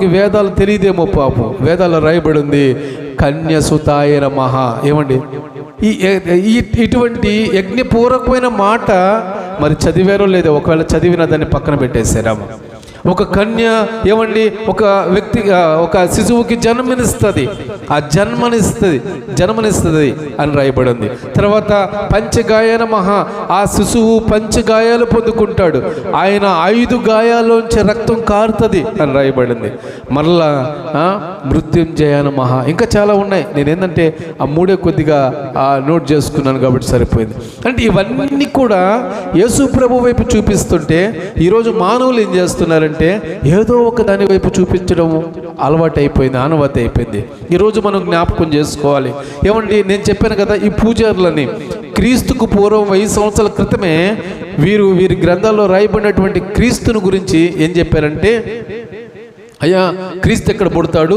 మనకి వేదాలు తెలియదేమో పాపం. వేదాలు రాయబడి ఉంది కన్యసుతాయ నమః. ఏమండి ఇటువంటి యజ్ఞపూర్వకమైన మాట మరి చదివారో లేదో? ఒకవేళ చదివిన దాన్ని పక్కన పెట్టేశారాము. ఒక కన్య ఏమండి ఒక వ్యక్తి ఒక శిశువుకి జన్మనిస్తుంది, ఆ జన్మనిస్తుంది అని రాయబడి ఉంది. తర్వాత పంచగాయాల మహా, ఆ శిశువు పంచగాయాలు పొందుకుంటాడు, ఆయన 5 గాయాల్లోంచి రక్తం కారుతుంది అని రాయబడింది. మరలా మృత్యుంజయాన మహా, ఇంకా చాలా ఉన్నాయి. నేనేంటంటే ఆ 3 కొద్దిగా నోట్ చేసుకున్నాను కాబట్టి సరిపోయింది. అంటే ఇవన్నీ కూడా యేసు ప్రభు వైపు చూపిస్తుంటే ఈరోజు మానవులు ఏం చేస్తున్నారు అంటే ఏదో ఒక దాని వైపు చూపించడం అలవాటు అయిపోయింది, ఆనవాతి అయిపోయింది. ఈరోజు మనం జ్ఞాపకం చేసుకోవాలి. ఏమండి నేను చెప్పాను కదా, ఈ పూజారులని క్రీస్తుకు పూర్వం 5 సంవత్సరాల క్రితమే వీరి గ్రంథాల్లో రాయబడినటువంటి క్రీస్తుని గురించి ఏం చెప్పారంటే, అయ్యా క్రీస్తు ఎక్కడ పుడతాడు,